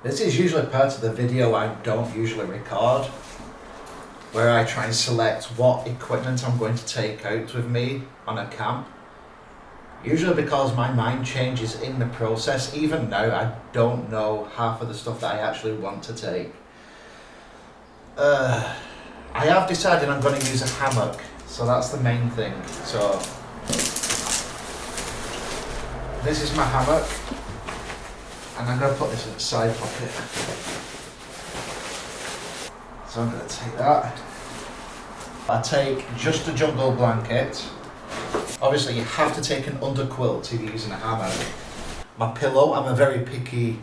This is usually part of the video I don't usually record, where I try and select what equipment I'm going to take out with me on a camp. Usually because my mind changes in the process. Even now, I don't know half of the stuff that I actually want to take. I have decided I'm going to use a hammock, so that's the main thing. So this is my hammock, and I'm going to put this in the side pocket. So I'm going to take that. I take just a jungle blanket. Obviously you have to take an underquilt if you're using a hammock. My pillow, I'm a very picky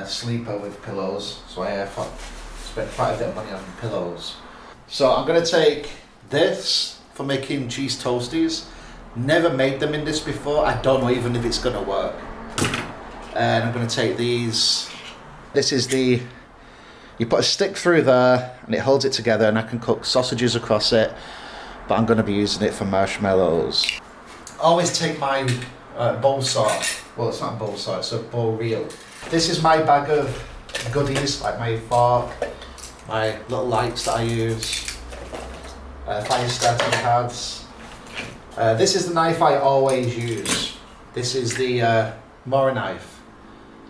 sleeper with pillows, so I have spent quite a bit of money on pillows. So I'm going to take this for making cheese toasties. Never made them in this before, I don't know even if it's going to work. And I'm going to take these. This is the, you put a stick through there and it holds it together, and I can cook sausages across it, but I'm going to be using it for marshmallows. Always take my bowl saw. Well, it's not a bowl saw, it's a bowl reel. This is my bag of goodies, like my fork, my little lights that I use, fire starting pads. This is the knife I always use. This is the Mora knife.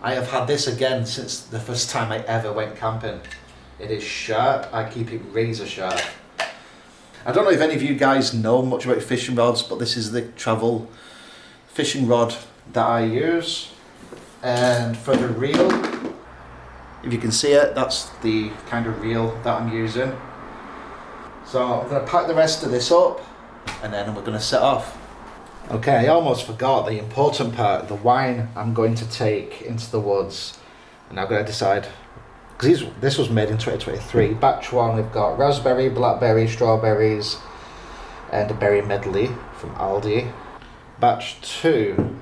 I have had this again since the first time I ever went camping. It is sharp, I keep it razor sharp. I don't know if any of you guys know much about fishing rods, but this is the travel fishing rod that I use. And for the reel, if you can see it, that's the kind of reel that I'm using. So I'm going to pack the rest of this up, and then we're going to set off. Okay, I almost forgot the important part, the wine I'm going to take into the woods. And I'm going to decide, because this was made in 2023. Batch 1, we've got raspberry, blackberry, strawberries, and a berry medley from Aldi. Batch 2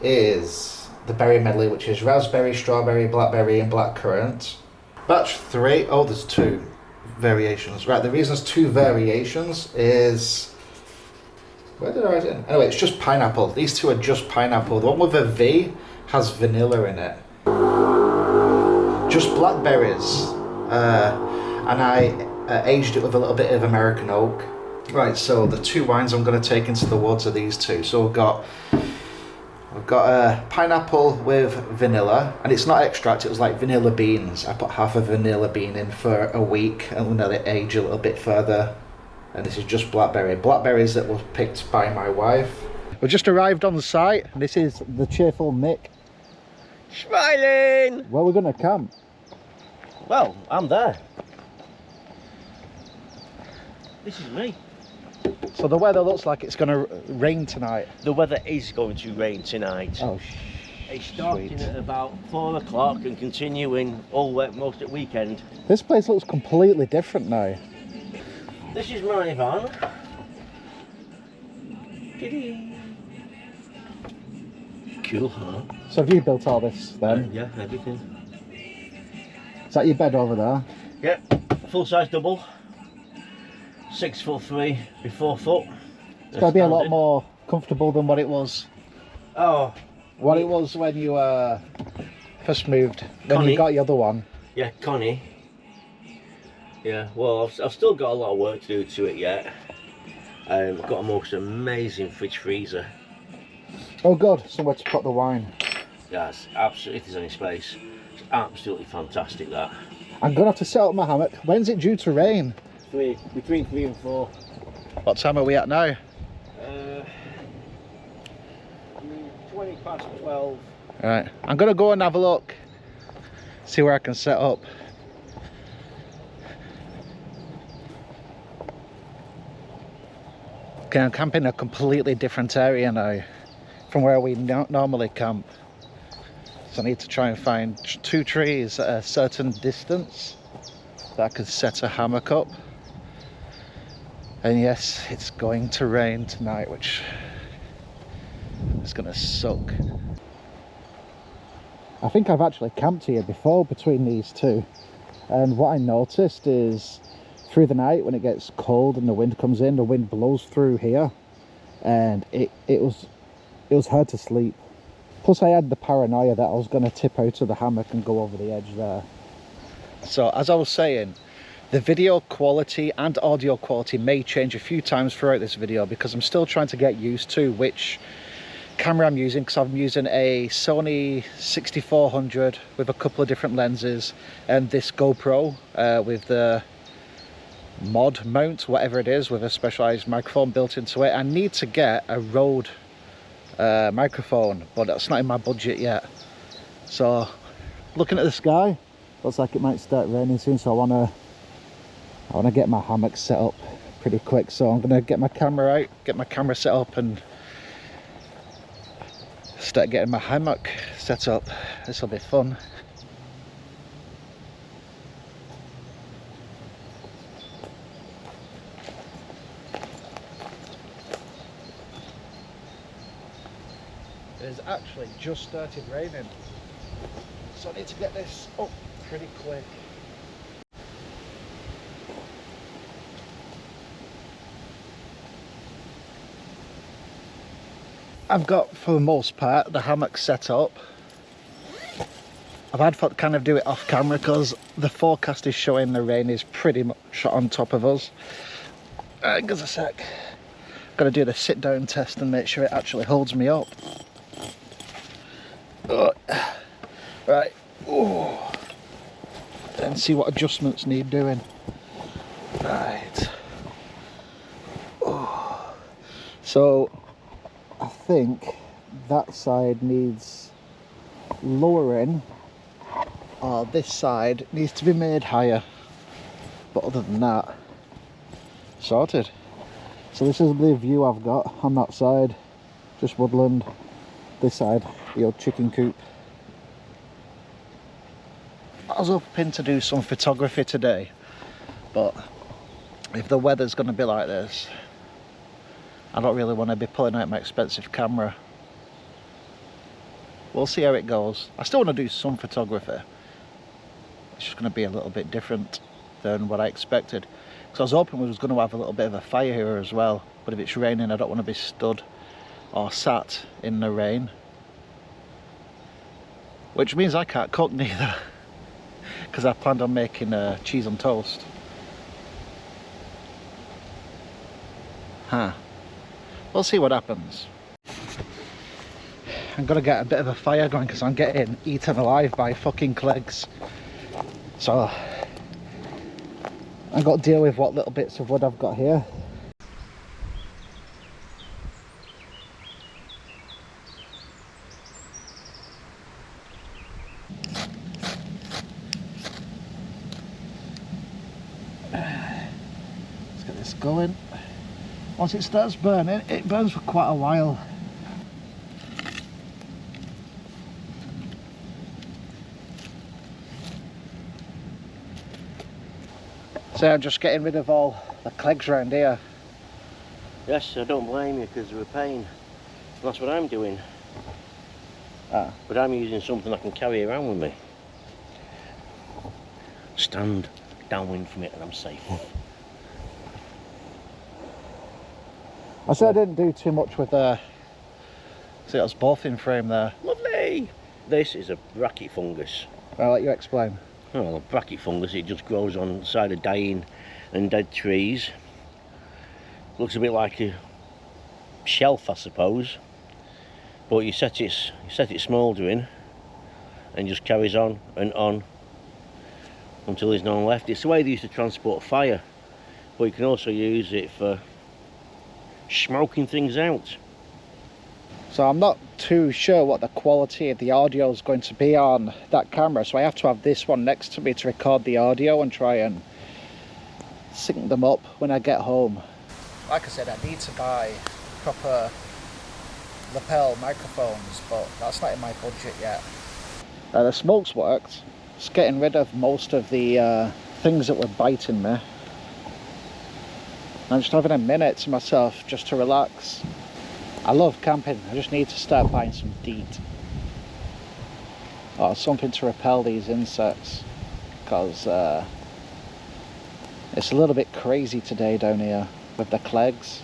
is the berry medley, which is raspberry, strawberry, blackberry, and blackcurrant. Batch 3, oh, there's 2 variations. Right, the reason there's 2 variations is, where did I write it? Anyway, it's just pineapple. These 2 are just pineapple. The one with a V has vanilla in it. Just blackberries, and I aged it with a little bit of American oak. Right, so the 2 wines I'm going to take into the woods are these 2. So we've got a pineapple with vanilla, and it's not extract, it was like vanilla beans. I put half a vanilla bean in for a week and let it age a little bit further. And this is just blackberries that were picked by my wife. We just arrived on the site, and this is the cheerful Mick. Smiling! Where we're going to camp? Well, I'm there. This is me. So the weather looks like it's going to rain tonight. The weather is going to rain tonight. Oh, it's starting at about 4 o'clock and continuing most at weekend. This place looks completely different now. This is my van. Cool, huh? So have you built all this then? Yeah, everything. Is that your bed over there? Yep, full size double. 6'3" by 4 foot. It's got to be a lot more comfortable than what it was. Oh. What it was when you first moved. When Connie. you got your other one. Yeah, Connie. Yeah, well, I've still got a lot of work to do to it yet. I've got a most amazing fridge freezer. Oh good, somewhere to put the wine. Yes, absolutely, if there's any space. It's absolutely fantastic, that. I'm going to have to set up my hammock. When's it due to rain? Between 3 and 4. What time are we at now? 20 past 12. Alright, I'm going to go and have a look. See where I can set up. Okay, I'm camping in a completely different area now from where we normally camp. So I need to try and find 2 trees at a certain distance that I can set a hammock up. And yes, it's going to rain tonight, which is going to suck. I think I've actually camped here before between these 2. And what I noticed is through the night when it gets cold and the wind comes in, the wind blows through here, and it was hard to sleep. Plus I had the paranoia that I was going to tip out of the hammock and go over the edge there. So as I was saying, the video quality and audio quality may change a few times throughout this video because I'm still trying to get used to which camera I'm using, because I'm using a Sony 6400 with a couple of different lenses and this GoPro with the mod mount, whatever it is, with a specialized microphone built into it. I need to get a Rode microphone, but that's not in my budget yet. So looking at the sky, looks like it might start raining soon, so I want to get my hammock set up pretty quick. So I'm gonna get my camera out, get my camera set up and start getting my hammock set up. This will be fun. It's actually just started raining, so I need to get this up pretty quick. I've got, for the most part, the hammock set up. I've had to kind of do it off camera because the forecast is showing the rain is pretty much on top of us. Give us a sec. Got to do the sit down test and make sure it actually holds me up. Right. Ooh. And see what adjustments need doing. Right. Ooh. So I think that side needs lowering, or this side needs to be made higher, but other than that, sorted. So this is the view I've got on that side, just woodland. This side, the old chicken coop. I was hoping to do some photography today, but if the weather's going to be like this, I don't really want to be pulling out my expensive camera. We'll see how it goes. I still want to do some photography. It's just going to be a little bit different than what I expected. Because I was hoping we was going to have a little bit of a fire here as well. But if it's raining, I don't want to be stood or sat in the rain. Which means I can't cook neither. Because I planned on making cheese on toast. Huh. We'll see what happens. I'm gonna get a bit of a fire going because I'm getting eaten alive by fucking clegs. So I've got to deal with what little bits of wood I've got here. Let's get this going. Once it starts burning, it burns for quite a while. So I'm just getting rid of all the clegs around here. Yes, I don't blame you because they're a pain. That's what I'm doing. But I'm using something I can carry around with me. Stand downwind from it and I'm safe. I said I didn't do too much with see, that's boffin frame there. Lovely! This is a bracket fungus. I'll let you explain. Well, a bracket fungus, it just grows on the side of dying and dead trees. Looks a bit like a shelf, I suppose. But you set it smouldering and just carries on and on until there's none left. It's the way they used to transport fire, but you can also use it for smoking things out. So I'm not too sure what the quality of the audio is going to be on that camera, so I have to have this one next to me to record the audio and try and sync them up when I get home. Like I said, I need to buy proper lapel microphones, but that's not in my budget yet. The smoke's worked. It's getting rid of most of the things that were biting me. I'm just having a minute to myself just to relax. I love camping, I just need to start buying some DEET. Or something to repel these insects, because it's a little bit crazy today down here with the clegs.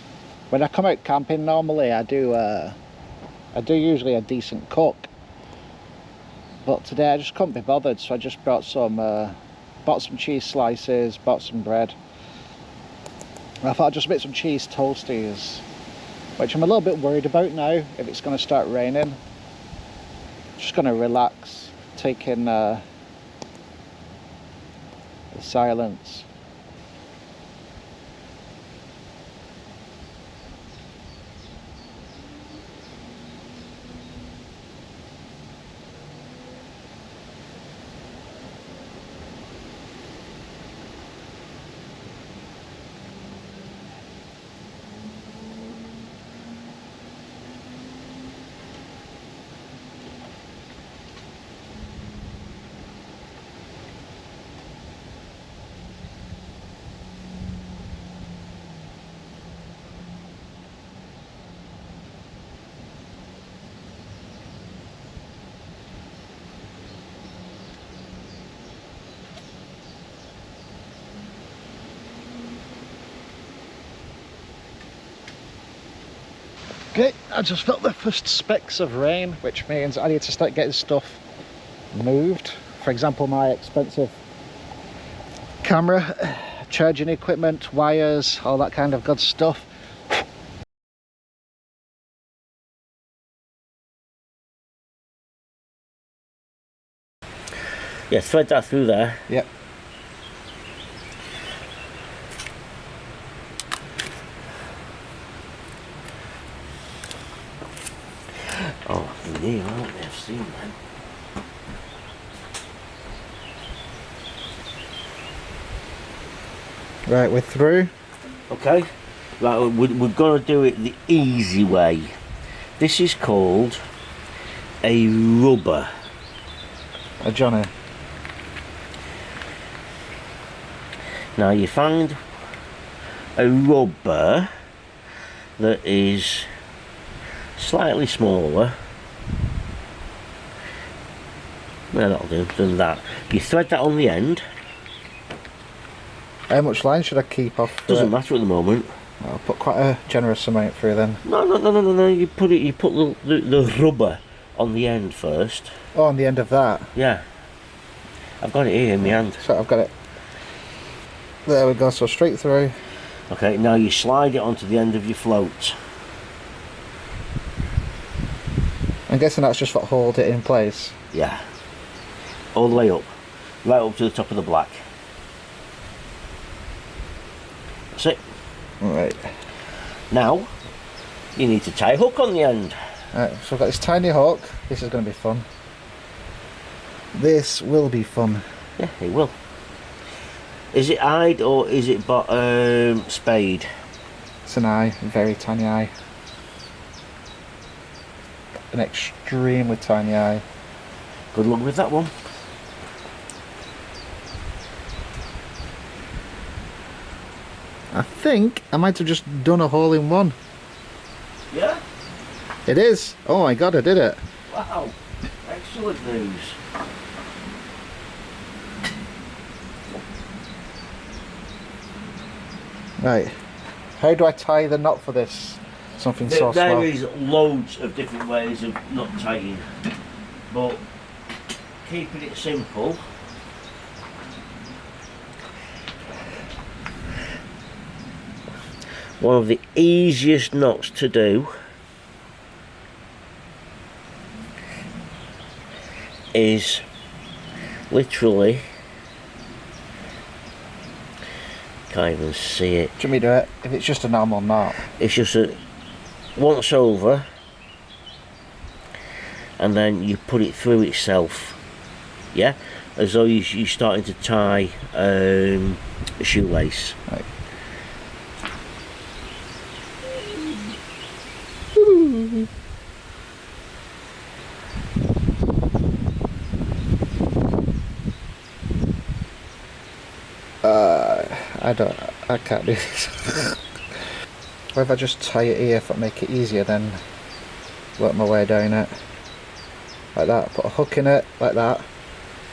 When I come out camping normally I do I do usually a decent cook, but today I just couldn't be bothered, so I just bought some cheese slices, bought some bread. And I thought I'd just make some cheese toasties, which I'm a little bit worried about now if it's going to start raining. Just going to relax, take in the silence. Okay, I just felt the first specks of rain, which means I need to start getting stuff moved. For example, my expensive camera, charging equipment, wires, all that kind of good stuff. Yeah, thread that through there. Yep. Oh, yeah, aren't they? I've seen them. Right, we're through. Okay, right, we're going to do it the easy way. This is called a rubber. A Johnny. Now you find a rubber that is slightly smaller. Well, that'll do, than that. You thread that on the end. How much line should I keep off? Doesn't matter at the moment. I'll put quite a generous amount through then. No. You put the rubber on the end first. Oh, on the end of that? Yeah. I've got it here in my hand. So I've got it. There we go, so straight through. Okay, now you slide it onto the end of your float. I'm guessing that's just what hold it in place. Yeah. All the way up. Right up to the top of the black. That's it. Right. Now, you need to tie a hook on the end. Right, so I've got this tiny hook. This is going to be fun. This will be fun. Yeah, it will. Is it eyed or is it spade? It's an eye, a very tiny eye. An extremely tiny eye. Good luck with that one. I think I might have just done a hole in one. Yeah? It is. Oh my god, I did it. Wow. Excellent news. Right. How do I tie the knot for this? Something so small. There is loads of different ways of knot tying, but keeping it simple. One of the easiest knots to do is literally, can't even see it. Do you want me to do it? If it's just a normal knot. It's just a once over, and then you put it through itself. Yeah, as though you're starting to tie a shoelace. Right. I can't do this. What if I just tie it here if I make it easier, then work my way down it. Like that, put a hook in it, like that,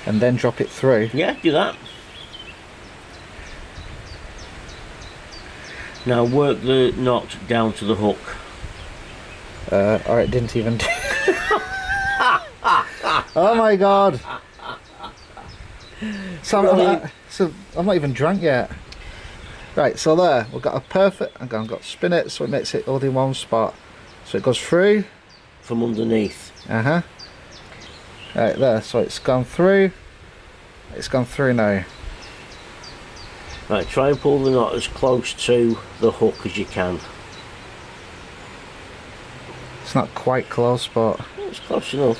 and then drop it through. Yeah, do that. Now work the knot down to the hook. Or it didn't even do. Oh my god. So I'm not even drunk yet. Right, so there, we've got a perfect, I've got to spin it so it makes it all in one spot. So it goes through. From underneath. Right there, so it's gone through. It's gone through now. Right, try and pull the knot as close to the hook as you can. It's not quite close, but... It's close enough.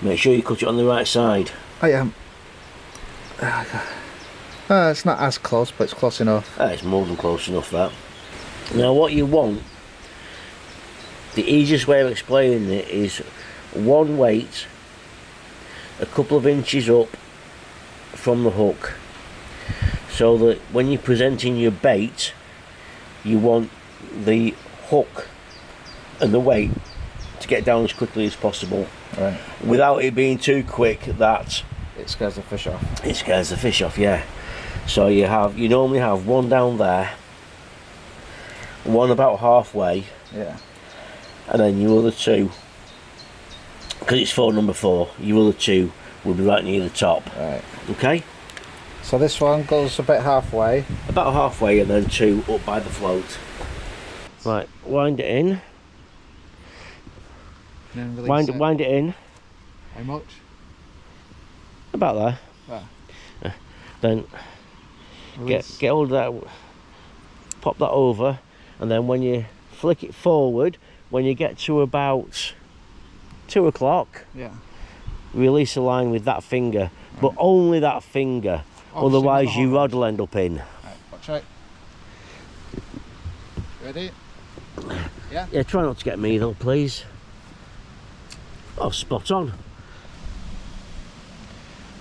Make sure you cut it on the right side. I am. It's not as close, but it's close enough. It's more than close enough, that. Now what you want, the easiest way of explaining it is one weight a couple of inches up from the hook, so that when you're presenting your bait, you want the hook and the weight to get down as quickly as possible, Right. without it being too quick that It scares the fish off. it scares the fish off. Yeah. So you normally have one down there, one about halfway, Yeah. and then your other two, because it's number 4, your other two will be right near the top. Right. Okay? So this one goes a bit halfway. About halfway, and then 2 up by the float. Right, wind it in. And then release Wind it in. How much? About there. Then get hold of that, pop that over, and then when you flick it forward, when you get to about 2 o'clock, Yeah. release the line with that finger, but only that finger, otherwise your rod will end up in. Right, watch out. Ready? Yeah? Yeah, try not to get me though, please. Oh, spot on.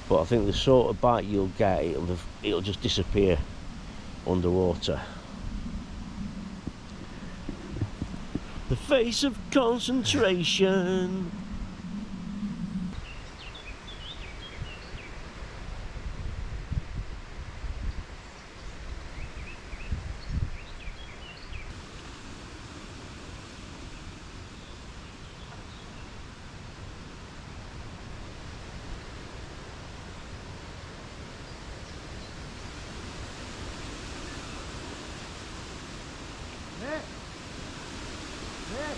But I think the sort of bite you'll get, it'll just disappear underwater. The face of concentration. Nick! Nick!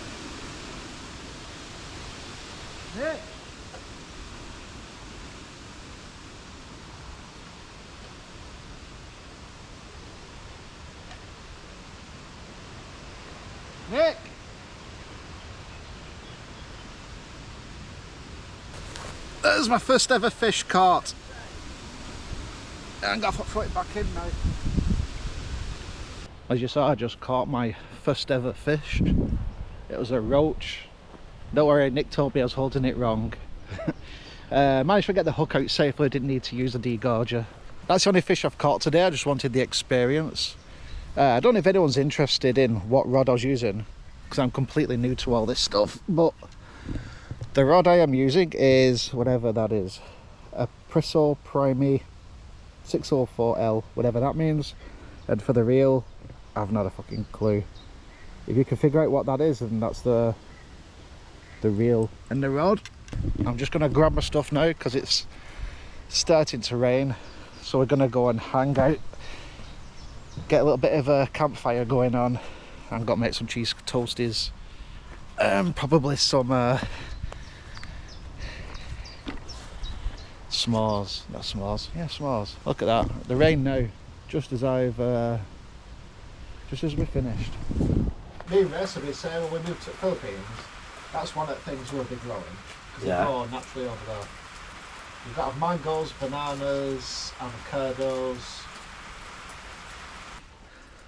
Nick! Nick! That was my first ever fish caught. And I've got to throw it back in now. As you saw, I just caught my first ever fish. It was a roach. Don't worry, Nick told me I was holding it wrong. Managed to get the hook out safely, didn't need to use a degorger. That's the only fish I've caught today, I just wanted the experience. I don't know if anyone's interested in what rod I was using, because I'm completely new to all this stuff, but the rod I am using is, whatever that is, a Priso Prime 604L, whatever that means. And for the reel, I've not a fucking clue. If you can figure out what that is, then that's the reel and the rod. I'm just going to grab my stuff now because it's starting to rain, so we're going to go and hang out, get a little bit of a campfire going on. I'm going to make some cheese toasties, probably some s'mores, not s'mores, yeah, s'mores. Look at that, the rain now, just as we finished. Me and recipe say when we moved to the Philippines, that's one of the things we'll be growing, because they grow naturally over there. You've got mangoes, bananas, avocados.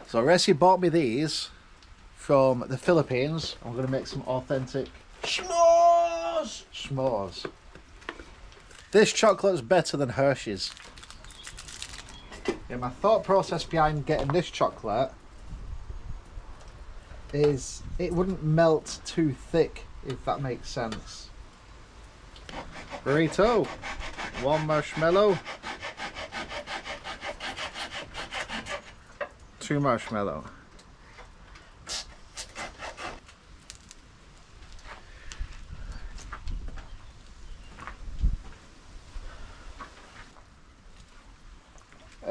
So Resi bought me these from the Philippines. I'm going to make some authentic s'mores. This chocolate's better than Hershey's. Yeah, my thought process behind getting this chocolate is it wouldn't melt too thick, if that makes sense. Burrito, 1 marshmallow, 2 marshmallow.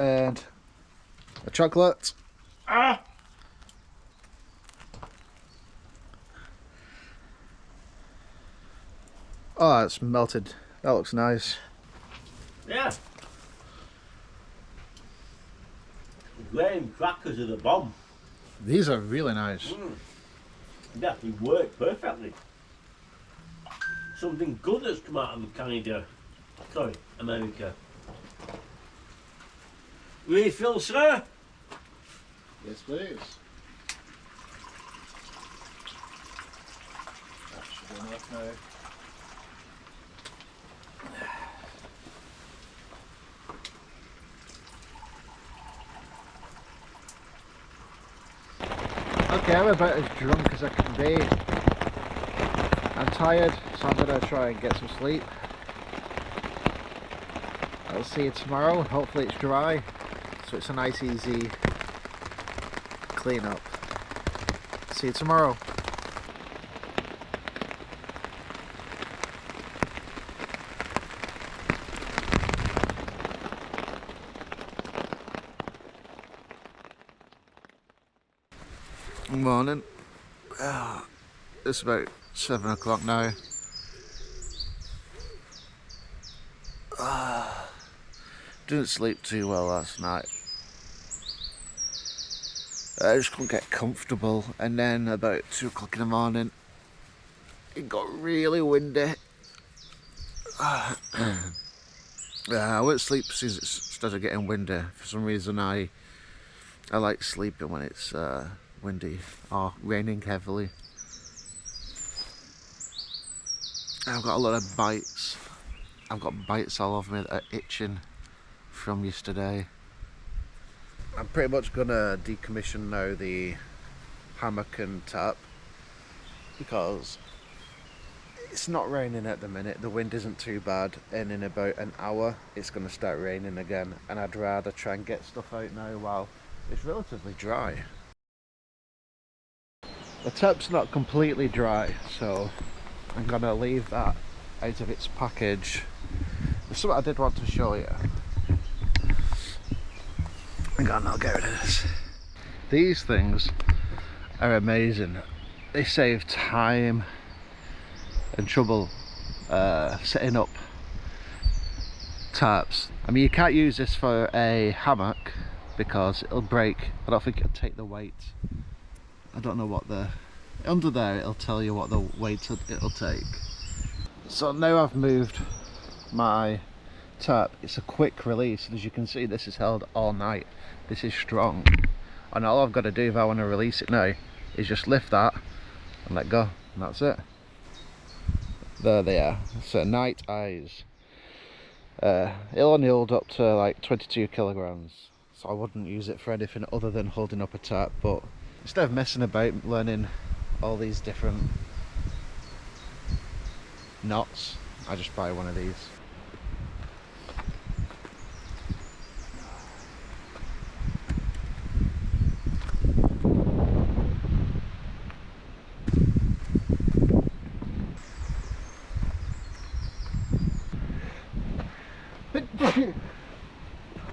and a chocolate. Ah! Oh, it's melted. That looks nice. Yeah. Graham crackers are the bomb. These are really nice. Yeah, they work perfectly. Something good has come out of Canada. Sorry, America. Refill, sir? Yes, please. That should be enough now. Okay, I'm about as drunk as I can be. I'm tired, so I'm gonna try and get some sleep. I'll see you tomorrow. Hopefully it's dry, so it's a nice easy clean up. See you tomorrow. Morning. It's about 7 o'clock now. Didn't sleep too well last night. I just couldn't get comfortable, and then about 2 o'clock in the morning it got really windy. I went to sleep since it started getting windy. For some reason I like sleeping when it's windy or raining heavily. I've got a lot of bites. I've got bites all over me that are itching from yesterday. I'm pretty much gonna decommission now the hammock and tarp because it's not raining at the minute. The wind isn't too bad, and in about an hour it's gonna start raining again, and I'd rather try and get stuff out now while it's relatively dry. The tarp's not completely dry, so I'm gonna leave that out of its package. There's something I did want to show you. Hang on, I'll get rid of this. These things are amazing. They save time and trouble setting up tarps. I mean, you can't use this for a hammock because it'll break. I don't think it'll take the weight. I don't know what the... Under there it'll tell you what the weight it'll take. So now I've moved my tarp. It's a quick release. As you can see, this is held all night. This is strong, and all I've got to do if I want to release it now is just lift that and let go, and that's it. There they are. So Night Eyes. It'll only hold up to like 22 kilograms, so I wouldn't use it for anything other than holding up a tarp. But instead of messing about learning all these different knots, I just buy one of these.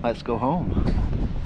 Let's go home.